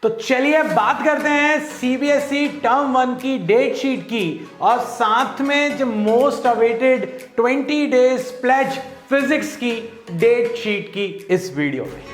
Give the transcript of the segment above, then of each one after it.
तो चलिए बात करते हैं सीबीएसई टर्म 1 की डेट शीट की और साथ में जो most awaited 20 days pledge physics की डेट शीट की इस वीडियो में।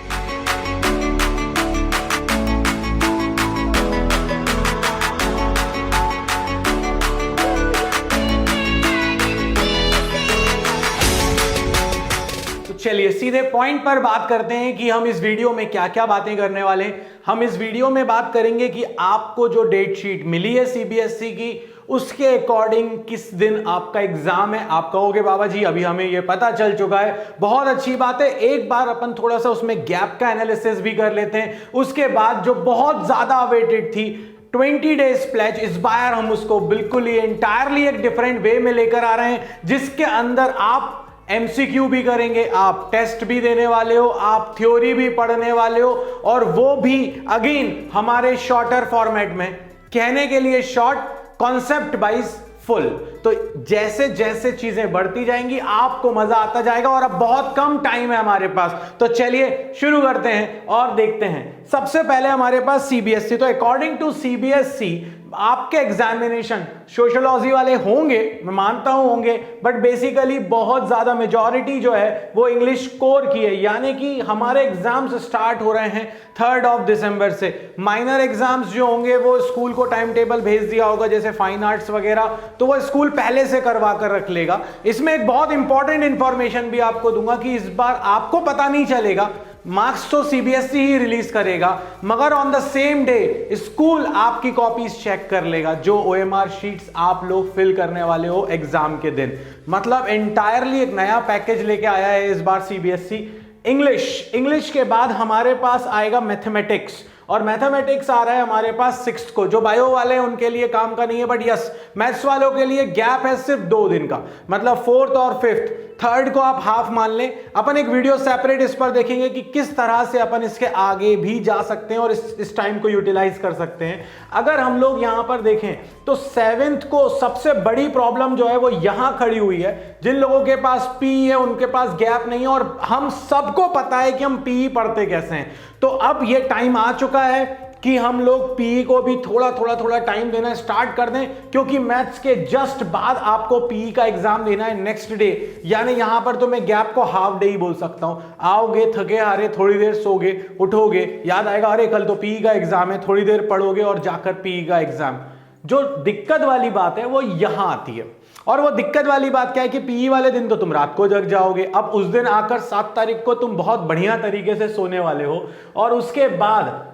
चलिए सीधे पॉइंट पर बात करते हैं कि हम इस वीडियो में क्या क्या बातें करने वाले हैं। हम इस वीडियो में बात करेंगे कि आपको जो डेट शीट मिली है सीबीएसई की उसके अकॉर्डिंग किस दिन आपका एग्जाम है। आप कहोगे बाबा जी अभी हमें ये पता चल चुका है, बहुत अच्छी बात है, एक बार अपन थोड़ा सा उसमें गैप का एनालिसिस भी कर लेते हैं। उसके बाद जो बहुत ज्यादा अवेटेड थी 20 डेज प्लेज, इस बार हम उसको बिल्कुल ही एंटायरली एक डिफरेंट वे में लेकर आ रहे हैं जिसके अंदर आप एमसीक्यू भी करेंगे, आप टेस्ट भी देने वाले हो, आप थ्योरी भी पढ़ने वाले हो और वो भी अगेन हमारे शॉर्टर फॉर्मेट में, कहने के लिए शॉर्ट, कॉन्सेप्ट वाइज फुल। तो जैसे जैसे चीजें बढ़ती जाएंगी आपको मजा आता जाएगा और अब बहुत कम टाइम है हमारे पास। तो चलिए शुरू करते हैं और देखते हैं। सबसे पहले हमारे पास सीबीएसई, तो अकॉर्डिंग टू सीबीएसई आपके एग्जामिनेशन सोशियोलॉजी वाले होंगे, मैं मानता हूं होंगे, बट बेसिकली बहुत ज्यादा मेजॉरिटी जो है वो इंग्लिश कोर की है, यानी कि हमारे एग्जाम्स स्टार्ट हो रहे हैं 3 दिसंबर से। माइनर एग्जाम्स जो होंगे वो स्कूल को टाइम टेबल भेज दिया होगा, जैसे फाइन आर्ट्स वगैरह, तो वो स्कूल पहले से करवा कर रख लेगा। इसमें एक बहुत इंपॉर्टेंट इंफॉर्मेशन भी आपको दूंगा कि इस बार आपको पता नहीं चलेगा, मार्क्स तो सीबीएसई ही रिलीज करेगा, मगर on the same day school आपकी कॉपीज चेक कर लेगा जो ओएमआर शीट्स आप लोग फिल करने वाले हो एग्जाम के दिन। मतलब एंटायरली एक नया पैकेज लेके आया है इस बार सीबीएसई। इंग्लिश के बाद हमारे पास आएगा मैथमेटिक्स, और मैथमेटिक्स आ रहा है हमारे पास 6 को। जो बायो वाले हैं उनके लिए काम का नहीं है, बट यस मैथ्स वालों के लिए गैप है सिर्फ 2 दिन का, मतलब 4th और 5th। 3rd को आप हाफ मान लें। अपन एक वीडियो सेपरेट इस पर देखेंगे कि किस तरह से अपन इसके आगे भी जा सकते हैं और इस टाइम को यूटिलाइज कर सकते हैं। अगर हम लोग यहां पर देखें तो 7th को सबसे बड़ी प्रॉब्लम जो है वो यहां खड़ी हुई है। जिन लोगों के पास पी है उनके पास गैप नहीं है, और हम सबको पता है कि हम पी पढ़ते कैसे हैं। तो अब ये टाइम आ चुका है कि हम लोग पीई को भी थोड़ा टाइम देना स्टार्ट कर दें, क्योंकि मैथ्स के जस्ट बाद आपको पीई का एग्जाम देना है नेक्स्ट डे। यानी यहां पर तो मैं गैप को हाफ डे ही बोल सकता हूं। आओगे थके हारे, थोड़ी देर सोगे, उठोगे, याद आएगा अरे कल तो पीई का एग्जाम है, थोड़ी देर पढ़ोगे और जाकर पीई का एग्जाम। जो दिक्कत वाली बात है वो यहां आती है, और वो दिक्कत वाली बात क्या है कि पीई वाले दिन तो तुम रात को जग जाओगे। अब उस दिन आकर 7 तारीख को तुम बहुत बढ़िया तरीके से सोने वाले हो, और उसके बाद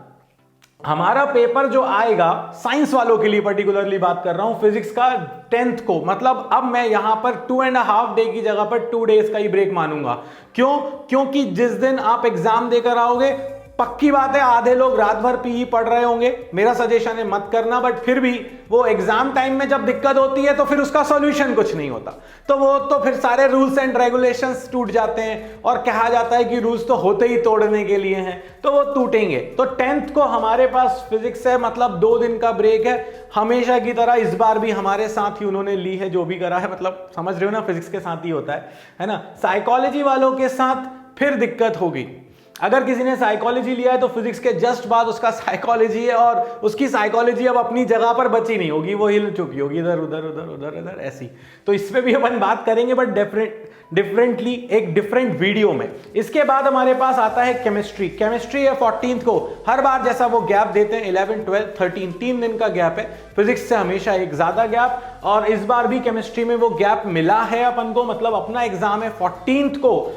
हमारा पेपर जो आएगा साइंस वालों के लिए पर्टिकुलरली बात कर रहा हूं, फिजिक्स का 10th को, मतलब अब मैं यहां पर 2.5 डे की जगह पर 2 डेज का ही ब्रेक मानूंगा। क्योंकि जिस दिन आप एग्जाम देकर आओगे, पक्की बात है आधे लोग रात भर पीई पढ़ रहे होंगे, मेरा सजेशन है मत करना, बट फिर भी वो एग्जाम टाइम में जब दिक्कत होती है तो फिर उसका सॉल्यूशन कुछ नहीं होता। तो वो तो फिर सारे रूल्स एंड रेगुलेशंस टूट जाते हैं, और कहा जाता है कि रूल्स तो होते ही तोड़ने के लिए हैं, तो वो टूटेंगे। तो 10th को हमारे पास फिजिक्स है, मतलब 2 दिन का ब्रेक है। हमेशा की तरह इस बार भी हमारे साथ ही उन्होंने ली है जो भी करा है, मतलब समझ रहे हो ना, फिजिक्स के साथ ही होता है ना। साइकोलॉजी वालों के साथ फिर दिक्कत होगी। अगर किसी ने साइकोलॉजी लिया है तो फिजिक्स के जस्ट बाद उसका साइकोलॉजी है, और उसकी साइकोलॉजी अब अपनी जगह पर बची नहीं होगी, वो हिल चुकी होगी इधर उधर उधर उधर उधर ऐसी। तो इस पे भी अपन बात करेंगे, बट डिफरेंटली एक डिफरेंट वीडियो में। इसके बाद हमारे पास आता है केमिस्ट्री है 14th को। हर बार जैसा वो गैप देते हैं 11, 12, 13, 3 दिन का गैप है। फिजिक्स से हमेशा एक ज्यादा गैप, और इस बार भी केमिस्ट्री में वो गैप मिला है अपन को, मतलब अपना एग्जाम है 14th को।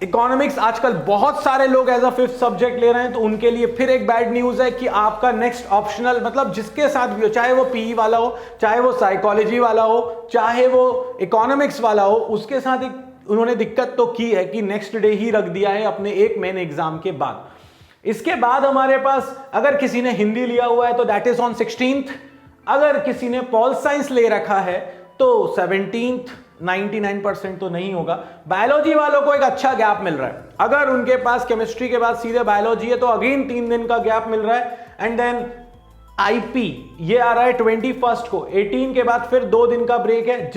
इकोनॉमिक्स आजकल बहुत सारे लोग एज अ 5th सब्जेक्ट ले रहे हैं, तो उनके लिए फिर एक बैड न्यूज है कि आपका नेक्स्ट ऑप्शनल, मतलब जिसके साथ भी हो, चाहे वो पीई वाला हो, चाहे वो साइकोलॉजी वाला हो, चाहे वो इकोनॉमिक्स वाला हो, उसके साथ एक उन्होंने दिक्कत तो की है कि नेक्स्ट डे ही रख दिया है अपने एक मेन एग्जाम के बाद। इसके बाद हमारे पास अगर किसी ने हिंदी लिया हुआ है तो दैट इज ऑन 16th। अगर किसी ने पॉल साइंस ले रखा है तो 17th। 99% तो नहीं होगा। बायोलॉजी वालों को एक अच्छा गैप मिल रहा है, अगर उनके पास केमिस्ट्री के बाद सीधे बायोलॉजी है तो अगेन 3 दिन का गैप मिल रहा है। एंड देन आईपी ये आ रहा है 21st को, 18 के बाद फिर 2 दिन का ब्रेक है।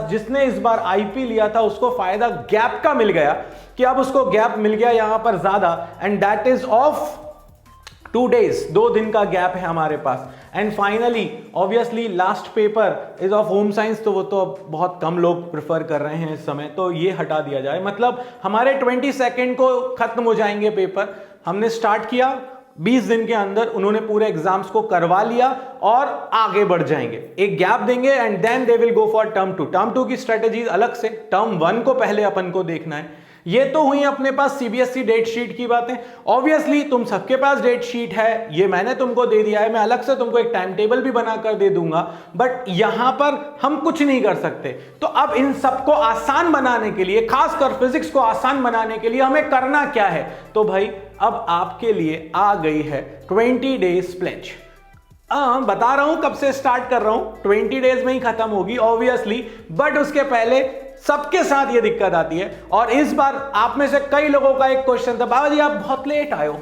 जिसने इस बार आईपी लिया था उसको फायदा गैप का मिल गया, कि अब उसको गैप मिल गया यहां पर ज्यादा, and that is of 2 days, 2 दिन का गैप है हमारे पास। And finally obviously last paper is of home science, तो वो तो अब बहुत कम लोग प्रेफर कर रहे हैं इस समय, तो ये हटा दिया जाए। मतलब हमारे 22 को खत्म हो जाएंगे पेपर। हमने स्टार्ट किया, 20 दिन के अंदर उन्होंने पूरे एग्जाम्स को करवा लिया और आगे बढ़ जाएंगे। एक गैप देंगे and then they will go for term 2। Term 2 की स्ट्रेटेजी अलग से, टर्म 1 को पहले अपन को देखना है। ये तो हुई अपने पास सीबीएसई डेट शीट की बातें। ऑब्वियसली तुम सबके पास डेट शीट है, ये मैंने तुमको दे दिया है, मैं अलग से तुमको एक टाइम टेबल भी बनाकर दे दूंगा, बट यहां पर हम कुछ नहीं कर सकते। तो अब इन सबको आसान बनाने के लिए, खासकर फिजिक्स को आसान बनाने के लिए हमें करना क्या है? तो भाई अब आपके लिए आ गई है 20 डेज प्लेज। बता रहा हूं कब से स्टार्ट कर रहा हूं, 20 डेज में ही खत्म होगी ऑब्वियसली, बट उसके पहले सबके साथ ये दिक्कत आती है। और इस बार आप में से कई लोगों का एक क्वेश्चन था, बाबा जी आप बहुत लेट आए हो,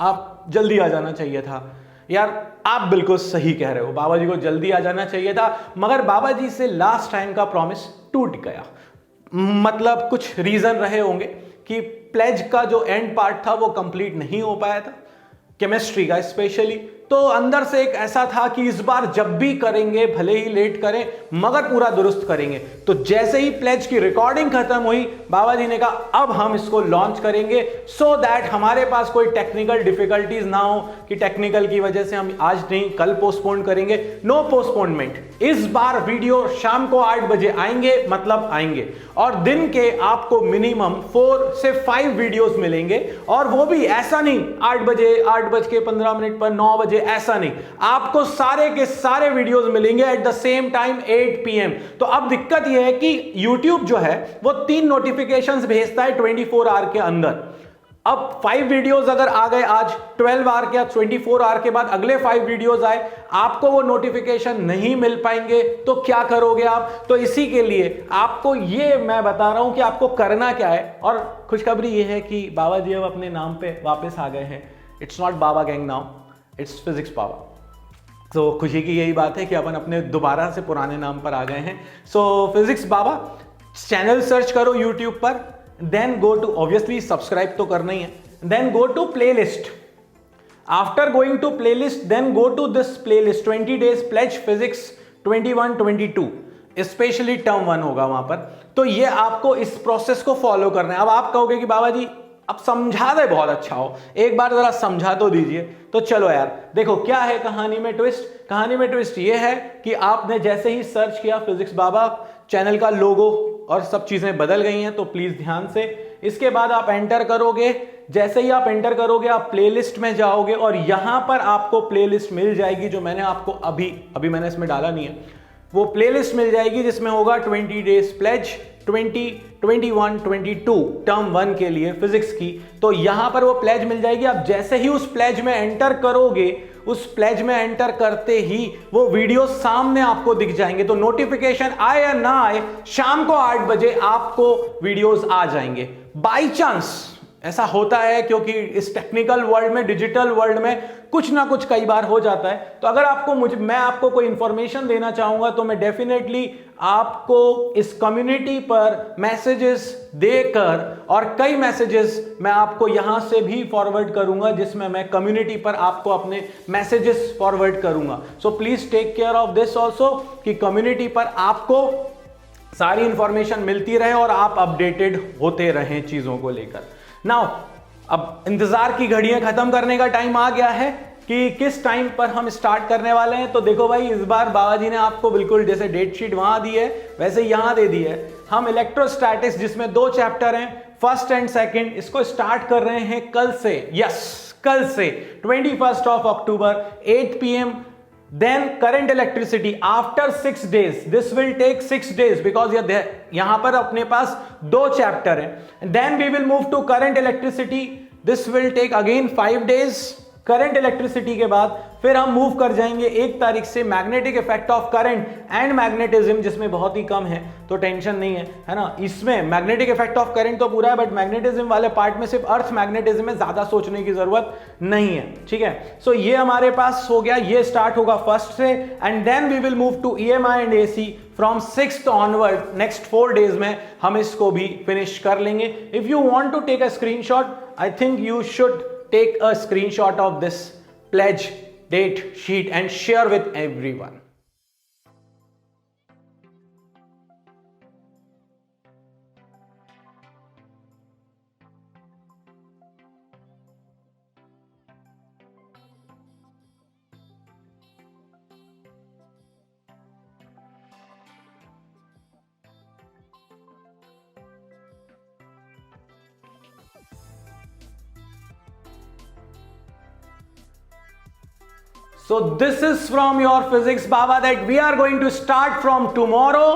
आप जल्दी आ जाना चाहिए था। यार आप बिल्कुल सही कह रहे हो, बाबा जी को जल्दी आ जाना चाहिए था, मगर बाबा जी से लास्ट टाइम का प्रॉमिस टूट गया। मतलब कुछ रीजन रहे होंगे कि प्लेज का जो एंड पार्ट था वो कंप्लीट नहीं हो पाया था, केमिस्ट्री का स्पेशली। तो अंदर से एक ऐसा था कि इस बार जब भी करेंगे, भले ही लेट करें मगर पूरा दुरुस्त करेंगे। तो जैसे ही प्लेज की रिकॉर्डिंग खत्म हुई, बाबा जी ने कहा अब हम इसको लॉन्च करेंगे, सो दैट हमारे पास कोई टेक्निकल डिफिकल्टीज ना हो कि टेक्निकल की वजह से हम आज नहीं कल पोस्टपोन करेंगे। No postponement. इस बार वीडियो शाम को 8 बजे आएंगे, मतलब आएंगे, और दिन के आपको मिनिमम 4 से 5 वीडियोस मिलेंगे। और वो भी ऐसा नहीं 8 बजे 8:15 पर 9 बजे, ऐसा नहीं, आपको सारे के सारे वीडियोस मिलेंगे at the same time 8 PM। तो अब दिक्कत यह है कि YouTube जो है वो 3 नोटिफिकेशंस भेजता है 24 आवर के अंदर। अब 5 वीडियोस अगर आ गए आज 12 आवर के, 24 आवर के बाद अगले 5 वीडियोस आए, आपको वो नोटिफिकेशन नहीं मिल पाएंगे, तो क्या करोगे आप? तो इसी के लिए आपको ये मैं बता रहा हूं कि आपको करना क्या है। और खुशखबरी ये है कि बाबा जी अब अपने नाम पे वापस आ गए हैं। It's not Baba gang now, it's physics power. तो खुशी की यही बात है कि अपन अपने दोबारा से पुराने नाम पर आ गए हैं। So physics Baba channel search करो यूट्यूब पर, then go to, obviously subscribe तो करना ही है, then go to playlist. After going to playlist then go to this playlist 20 days pledge physics 21-22, specially term 1 होगा वहां पर। तो ये आपको इस प्रोसेस को फॉलो करना है। अब आप कहोगे कि बाबा जी अब समझा दे बहुत अच्छा हो, एक बार जरा समझा तो दीजिए। तो चलो यार देखो क्या है कहानी में ट्विस्ट। कहानी में ट्विस्ट ये है कि आपने जैसे ही सर्च किया फिजिक्स बाबा, चैनल का लोगो और सब चीजें बदल गई हैं, तो प्लीज ध्यान से। इसके बाद आप एंटर करोगे, जैसे ही आप एंटर करोगे आप प्लेलिस्ट में जाओगे और यहां पर आपको प्लेलिस्ट मिल जाएगी जो मैंने आपको अभी मैंने इसमें डाला नहीं है, वो प्लेलिस्ट मिल जाएगी जिसमें होगा 20 डेज प्लेज 20-21-22 टर्म 1 के लिए फिजिक्स की। तो यहां पर वो प्लेज मिल जाएगी। आप जैसे ही उस प्लेज में एंटर करोगे, उस प्लेज में एंटर करते ही वो वीडियो सामने आपको दिख जाएंगे। तो नोटिफिकेशन आए या ना आए, शाम को 8 बजे आपको वीडियोस आ जाएंगे। बाई चांस ऐसा होता है क्योंकि इस टेक्निकल वर्ल्ड में, डिजिटल वर्ल्ड में कुछ ना कुछ कई बार हो जाता है। तो अगर आपको मैं आपको कोई इंफॉर्मेशन देना चाहूंगा तो मैं डेफिनेटली आपको इस कम्युनिटी पर मैसेजेस देकर, और कई मैसेजेस मैं आपको यहां से भी फॉरवर्ड करूंगा जिसमें मैं कम्युनिटी पर आपको अपने मैसेजेस फॉरवर्ड करूंगा। So please take care of this also कि कम्युनिटी पर आपको सारी इंफॉर्मेशन मिलती रहे और आप अपडेटेड होते रहें चीजों को लेकर। नाउ अब इंतजार की घड़ियां खत्म करने का टाइम आ गया है कि किस टाइम पर हम स्टार्ट करने वाले हैं। तो देखो भाई, इस बार बाबा जी ने आपको बिल्कुल जैसे डेट शीट वहां दी है वैसे यहां दे दी है। हम इलेक्ट्रोस्टैटिक्स जिसमें 2 चैप्टर हैं, फर्स्ट एंड सेकंड, इसको स्टार्ट कर रहे हैं कल से। यस, कल से 21 अक्टूबर 8 PM। Then current electricity after 6 days, this will take 6 days because यहां पर अपने पास 2 चैप्टर हैं। Then we will move to current electricity, this will take again 5 days। Current electricity के बाद फिर हम मूव कर जाएंगे 1 तारीख से magnetic effect of current and magnetism, जिसमें बहुत ही कम है तो टेंशन नहीं है ना। इसमें मैग्नेटिक इफेक्ट ऑफ करंट तो पूरा है, बट मैग्नेटिज्म वाले पार्ट में सिर्फ अर्थ मैग्नेटिज्म में ज्यादा सोचने की जरूरत नहीं है, ठीक है। सो ये हमारे पास हो गया, ये स्टार्ट होगा फर्स्ट से, and then we will move to EMI and AC from 6th onward. Next 4 days में हम इसको भी फिनिश कर लेंगे। If you want to take a screenshot, I think you should take a screenshot of this pledge date sheet and share with everyone. So this is from your physics Baba that we are going to start from tomorrow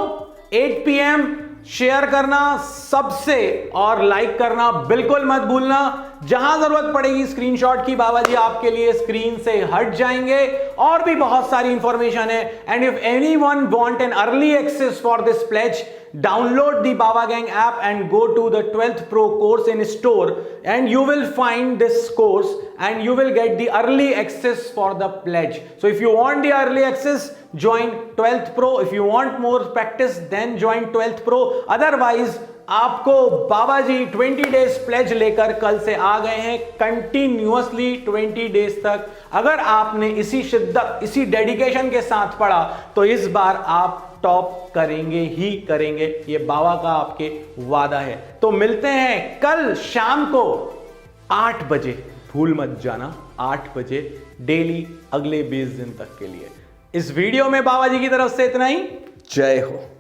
8 PM. Share करना सबसे और like करना बिल्कुल मत भूलना। जहां जरूरत पड़ेगी स्क्रीनशॉट की बाबा जी आपके लिए स्क्रीन से हट जाएंगे। और भी बहुत सारी इंफॉर्मेशन है। And if anyone want an early access for this pledge, download the Baba Gang app and go to the 12th Pro course in store and you will find this course and you will get the early access for the pledge. So if you want the early access, join 12th Pro. If you want more practice, then join 12th Pro. Otherwise आपको बाबा जी 20 days pledge लेकर कल से आ गए हैं continuously 20 days तक। अगर आपने इसी शिद्दत इसी डेडिकेशन के साथ पढ़ा तो इस बार आप टॉप करेंगे ही करेंगे, ये बाबा का आपके वादा है। तो मिलते हैं कल शाम को 8 बजे, भूल मत जाना 8 बजे डेली अगले 20 दिन तक के लिए। इस वीडियो में बाबा जी की तरफ से इतना ही। जय हो।